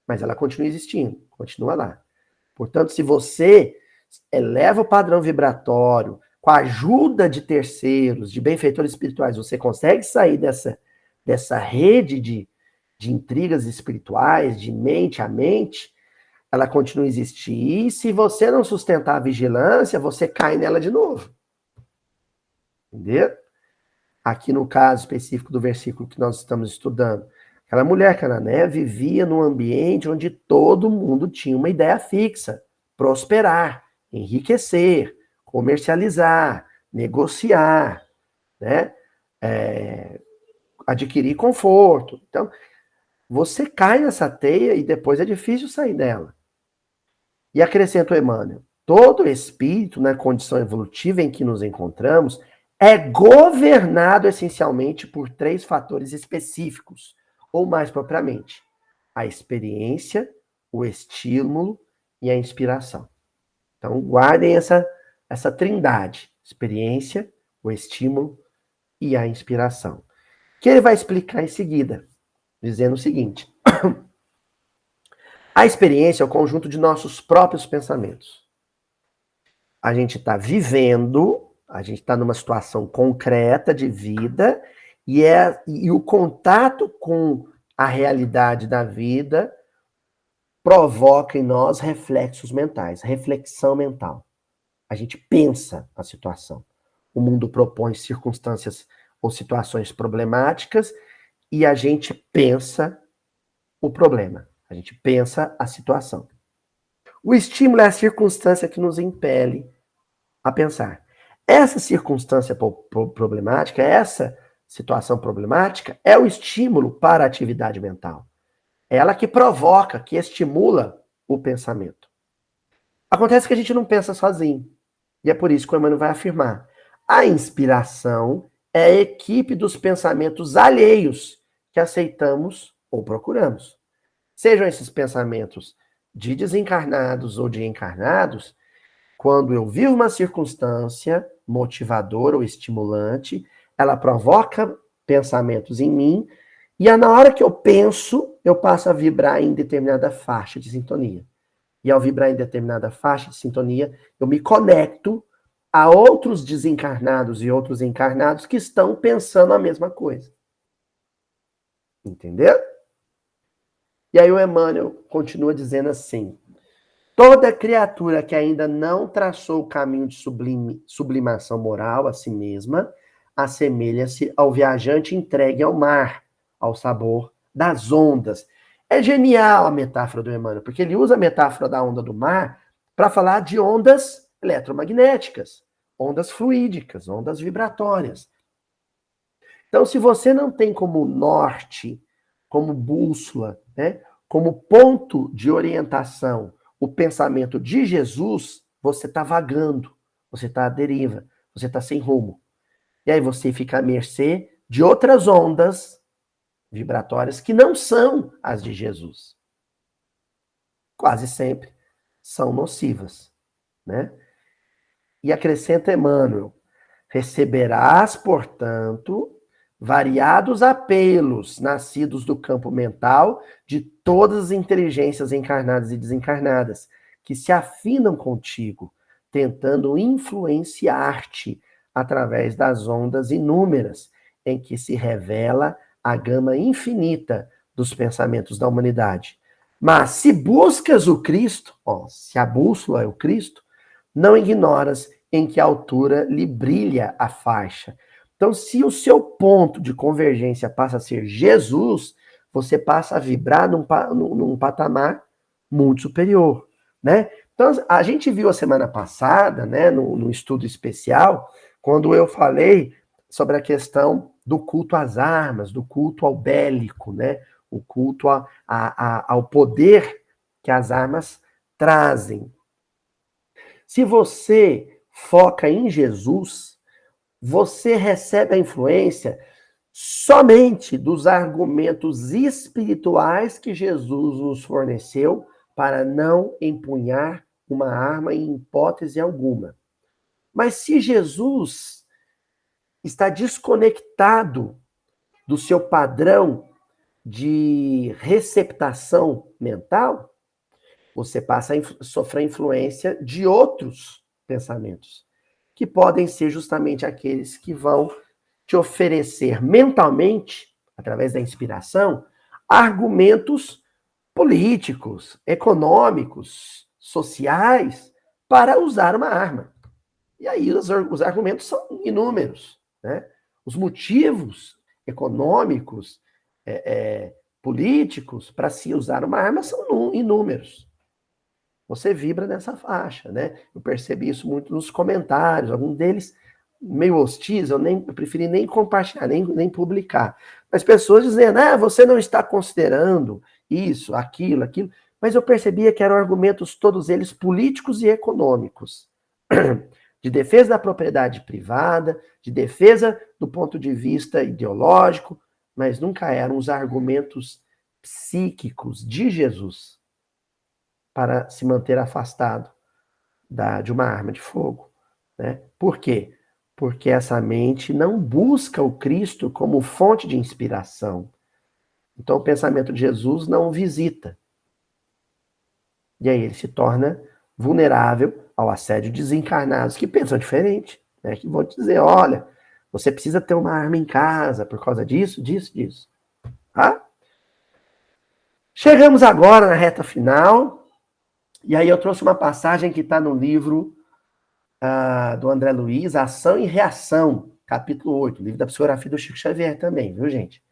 mas ela continua existindo, continua lá. Portanto, se você eleva o padrão vibratório, com a ajuda de terceiros, de benfeitores espirituais, você consegue sair dessa rede de intrigas espirituais, de mente a mente, ela continua a existir, e se você não sustentar a vigilância, você cai nela de novo. Entendeu? Aqui no caso específico do versículo que nós estamos estudando, aquela mulher cananeia vivia num ambiente onde todo mundo tinha uma ideia fixa: prosperar, enriquecer, comercializar, negociar, né? Adquirir conforto. Então, você cai nessa teia e depois é difícil sair dela. E acrescenta o Emmanuel: todo espírito, na condição evolutiva em que nos encontramos, é governado essencialmente por 3 fatores específicos, ou mais propriamente, a experiência, o estímulo e a inspiração. Então, guardem essa trindade: experiência, o estímulo e a inspiração. Que ele vai explicar em seguida, dizendo o seguinte: a experiência é o conjunto de nossos próprios pensamentos. A gente está vivendo, a gente está numa situação concreta de vida, e o contato com a realidade da vida provoca em nós reflexos mentais, reflexão mental. A gente pensa a situação. O mundo propõe circunstâncias ou situações problemáticas e a gente pensa o problema. A gente pensa a situação. O estímulo é a circunstância que nos impele a pensar. Essa circunstância problemática, essa situação problemática, é o estímulo para a atividade mental. É ela que provoca, que estimula o pensamento. Acontece que a gente não pensa sozinho. E é por isso que o Emmanuel vai afirmar: a inspiração é a equipe dos pensamentos alheios que aceitamos ou procuramos. Sejam esses pensamentos de desencarnados ou de encarnados, quando eu vivo uma circunstância motivadora ou estimulante, ela provoca pensamentos em mim, e na hora que eu penso, eu passo a vibrar em determinada faixa de sintonia. E ao vibrar em determinada faixa de sintonia, eu me conecto a outros desencarnados e outros encarnados que estão pensando a mesma coisa. Entendeu? E aí o Emmanuel continua dizendo assim: toda criatura que ainda não traçou o caminho de sublimação moral a si mesma, assemelha-se ao viajante entregue ao mar, ao sabor das ondas. É genial a metáfora do Emmanuel, porque ele usa a metáfora da onda do mar para falar de ondas eletromagnéticas, ondas fluídicas, ondas vibratórias. Então, se você não tem como norte, como bússola, né, como ponto de orientação o pensamento de Jesus, você está vagando, você está à deriva, você está sem rumo. E aí você fica à mercê de outras ondas vibratórias que não são as de Jesus. Quase sempre são nocivas, né? E acrescenta Emmanuel: receberás, portanto, variados apelos nascidos do campo mental de todas as inteligências encarnadas e desencarnadas, que se afinam contigo, tentando influenciar-te através das ondas inúmeras em que se revela a gama infinita dos pensamentos da humanidade. Mas se buscas o Cristo, se a bússola é o Cristo, não ignoras em que altura lhe brilha a faixa. Então, se o seu ponto de convergência passa a ser Jesus, você passa a vibrar num patamar muito superior, né? Então, a gente viu a semana passada, né, no estudo especial, quando eu falei sobre a questão do culto às armas, do culto ao bélico, né? O culto ao poder que as armas trazem. Se você foca em Jesus, você recebe a influência somente dos argumentos espirituais que Jesus nos forneceu para não empunhar uma arma em hipótese alguma. Mas se Jesus está desconectado do seu padrão de receptação mental, você passa a sofrer influência de outros pensamentos, que podem ser justamente aqueles que vão te oferecer mentalmente, através da inspiração, argumentos políticos, econômicos, sociais, para usar uma arma. E aí os argumentos são inúmeros, né? Os motivos econômicos, políticos, para se usar uma arma são inúmeros. Você vibra nessa faixa, né? Eu percebi isso muito nos comentários, alguns deles meio hostis, eu preferi nem compartilhar, nem publicar. Mas pessoas dizendo, você não está considerando isso, aquilo. Mas eu percebia que eram argumentos, todos eles políticos e econômicos. De defesa da propriedade privada, de defesa do ponto de vista ideológico, mas nunca eram os argumentos psíquicos de Jesus para se manter afastado de uma arma de fogo, né? Por quê? Porque essa mente não busca o Cristo como fonte de inspiração. Então o pensamento de Jesus não o visita. E aí ele se torna vulnerável ao assédio de desencarnados que pensam diferente, né? Que vão dizer, olha, você precisa ter uma arma em casa por causa disso. Tá? Chegamos agora na reta final. E aí eu trouxe uma passagem que está no livro do André Luiz, Ação e Reação, capítulo 8, livro da psicografia do Chico Xavier também, viu, gente?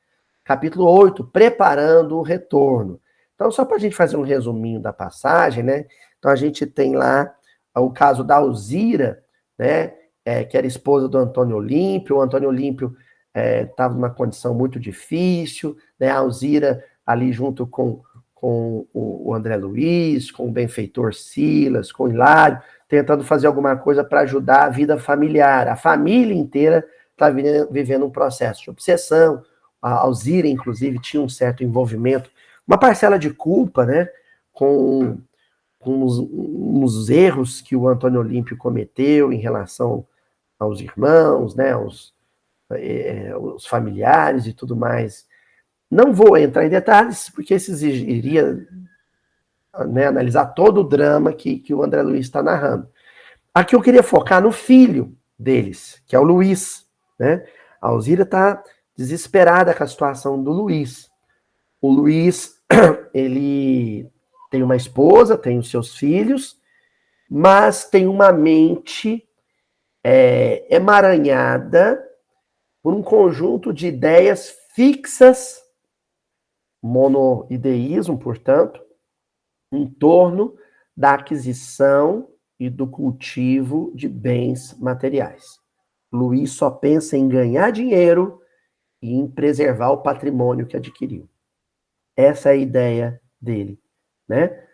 Capítulo 8, Preparando o Retorno. Então, só para a gente fazer um resuminho da passagem, né? Então, a gente tem lá o caso da Alzira, né? Que era esposa do Antônio Olímpio. O Antônio Olímpio estava numa condição muito difícil, né? A Alzira ali junto com o André Luiz, com o benfeitor Silas, com o Hilário, tentando fazer alguma coisa para ajudar a vida familiar. A família inteira está vivendo um processo de obsessão. A Alzira, inclusive, tinha um certo envolvimento, uma parcela de culpa, né, com os erros que o Antônio Olímpio cometeu em relação aos irmãos, né, os familiares e tudo mais. Não vou entrar em detalhes, porque isso exigiria, né, analisar todo o drama que o André Luiz está narrando. Aqui eu queria focar no filho deles, que é o Luiz, né? A Alzira está desesperada com a situação do Luiz. O Luiz ele tem uma esposa, tem os seus filhos, mas tem uma mente emaranhada por um conjunto de ideias fixas, monoideísmo, portanto, em torno da aquisição e do cultivo de bens materiais. Luiz só pensa em ganhar dinheiro e em preservar o patrimônio que adquiriu. Essa é a ideia dele, né?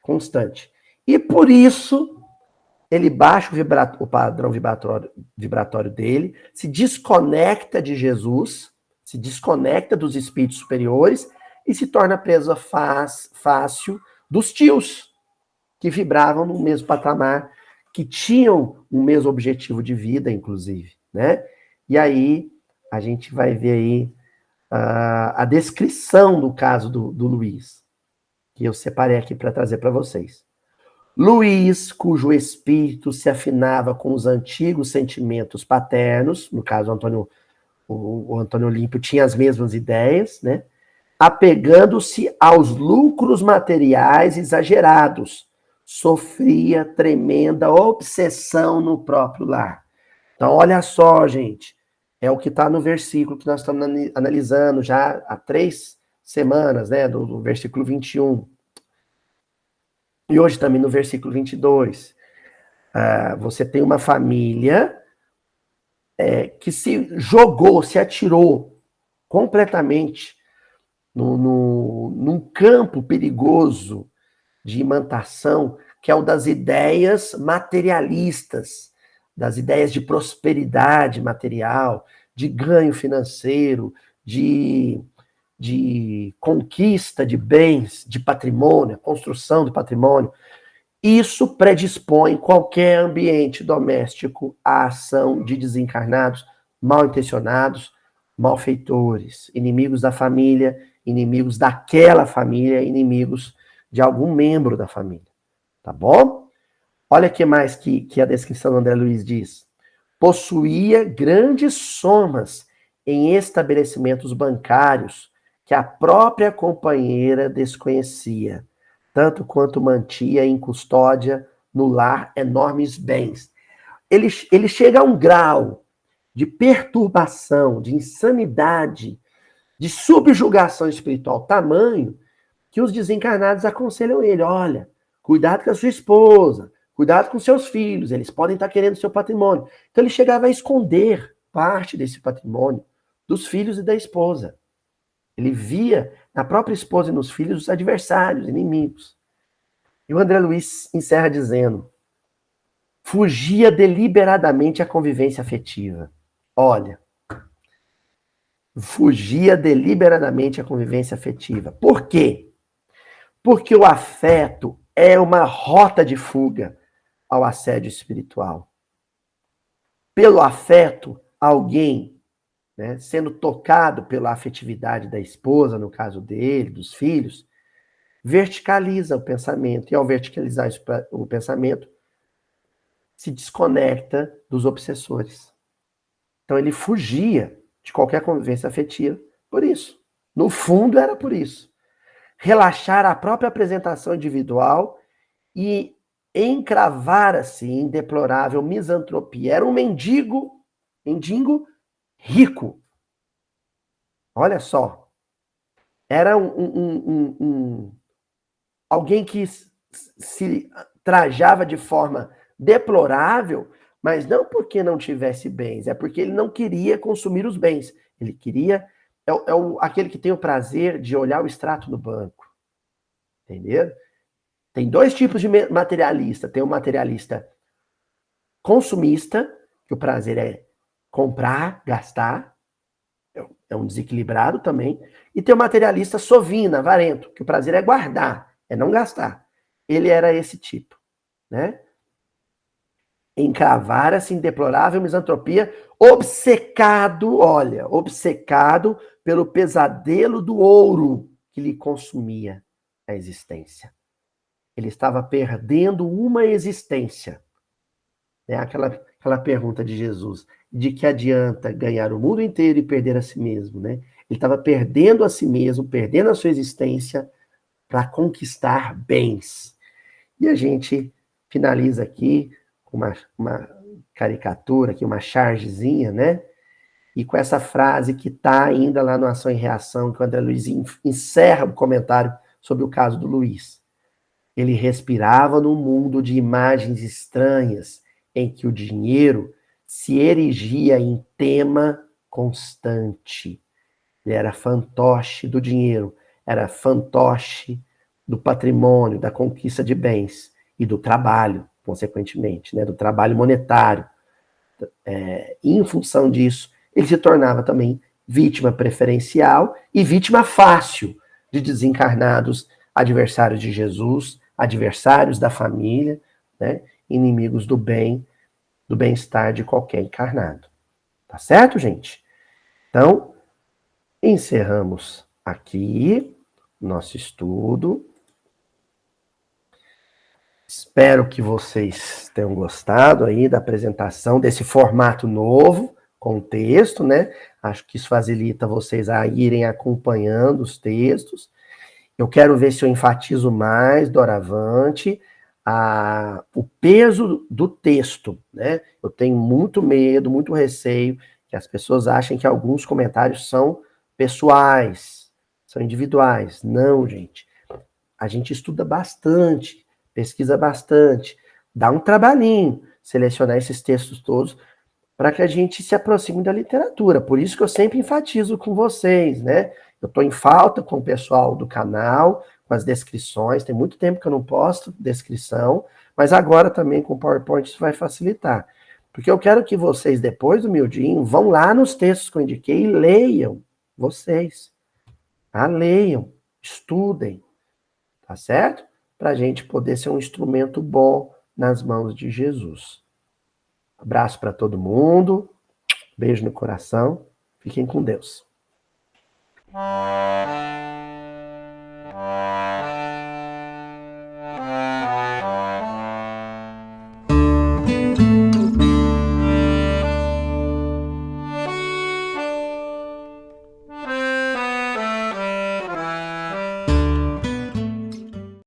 Constante. E por isso ele baixa o padrão vibratório dele, se desconecta de Jesus, se desconecta dos espíritos superiores e se torna presa fácil dos tios, que vibravam no mesmo patamar, que tinham o mesmo objetivo de vida, inclusive, né? E aí a gente vai ver aí a descrição do caso do Luiz, que eu separei aqui para trazer para vocês. Luiz, cujo espírito se afinava com os antigos sentimentos paternos, no caso o Antônio Olímpio tinha as mesmas ideias, né? Apegando-se aos lucros materiais exagerados, sofria tremenda obsessão no próprio lar. Então, olha só, gente, é o que está no versículo que nós estamos analisando já há 3 semanas, né, do versículo 21. E hoje também no versículo 22. Você tem uma família que se jogou, se atirou completamente num campo perigoso de imantação, que é o das ideias materialistas, das ideias de prosperidade material, de ganho financeiro, de conquista de bens, de patrimônio, construção de patrimônio. Isso predispõe qualquer ambiente doméstico à ação de desencarnados, mal intencionados, malfeitores, inimigos da família, inimigos daquela família, inimigos de algum membro da família. Tá bom? Olha o que mais que a descrição do André Luiz diz. Possuía grandes somas em estabelecimentos bancários que a própria companheira desconhecia, tanto quanto mantinha em custódia no lar enormes bens. Ele chega a um grau de perturbação, de insanidade, de subjugação espiritual tamanho que os desencarnados aconselham ele, olha, cuidado com a sua esposa, cuidado com seus filhos, eles podem estar querendo seu patrimônio. Então ele chegava a esconder parte desse patrimônio dos filhos e da esposa. Ele via na própria esposa e nos filhos os adversários, inimigos. E o André Luiz encerra dizendo, fugia deliberadamente à convivência afetiva. Olha, fugia deliberadamente à convivência afetiva. Por quê? Porque o afeto é uma rota de fuga ao assédio espiritual. Pelo afeto, alguém, né, sendo tocado pela afetividade da esposa, no caso dele, dos filhos, verticaliza o pensamento. E ao verticalizar o pensamento, se desconecta dos obsessores. Então ele fugia de qualquer convivência afetiva por isso. No fundo, era por isso. Relaxar a própria apresentação individual e encravar-se em deplorável misantropia. Era um mendigo rico. Olha só. Era alguém que se trajava de forma deplorável, mas não porque não tivesse bens, é porque ele não queria consumir os bens. Ele queria... aquele que tem o prazer de olhar o extrato no banco. Entendeu? Tem 2 tipos de materialista. Tem o materialista consumista, que o prazer é comprar, gastar. É um desequilibrado também. E tem o materialista sovina, avarento, que o prazer é guardar, é não gastar. Ele era esse tipo, né? Encravara-se em deplorável misantropia, obcecado pelo pesadelo do ouro que lhe consumia a existência. Ele estava perdendo uma existência. É aquela pergunta de Jesus, de que adianta ganhar o mundo inteiro e perder a si mesmo, né? Ele estava perdendo a si mesmo, perdendo a sua existência para conquistar bens. E a gente finaliza aqui com uma caricatura, aqui, uma chargezinha, né? E com essa frase que está ainda lá no Ação e Reação, que o André Luiz encerra o comentário sobre o caso do Luiz. Ele respirava num mundo de imagens estranhas, em que o dinheiro se erigia em tema constante. Ele era fantoche do dinheiro, era fantoche do patrimônio, da conquista de bens e do trabalho, consequentemente, né, do trabalho monetário. E em função disso, ele se tornava também vítima preferencial e vítima fácil de desencarnados adversários de Jesus, adversários da família, né, inimigos do bem, do bem-estar de qualquer encarnado. Tá certo, gente? Então, encerramos aqui nosso estudo. Espero que vocês tenham gostado aí da apresentação desse formato novo, com texto, né? Acho que isso facilita vocês a irem acompanhando os textos. Eu quero ver se eu enfatizo mais, doravante, o peso do texto, né? Eu tenho muito medo, muito receio que as pessoas achem que alguns comentários são pessoais, são individuais. Não, gente. A gente estuda bastante, pesquisa bastante, dá um trabalhinho selecionar esses textos todos para que a gente se aproxime da literatura. Por isso que eu sempre enfatizo com vocês, né? Eu estou em falta com o pessoal do canal, com as descrições. Tem muito tempo que eu não posto descrição, mas agora também com o PowerPoint isso vai facilitar. Porque eu quero que vocês, depois do miudinho, vão lá nos textos que eu indiquei e leiam. Vocês. Leiam, estudem, tá certo? Para a gente poder ser um instrumento bom nas mãos de Jesus. Abraço para todo mundo. Beijo no coração. Fiquem com Deus.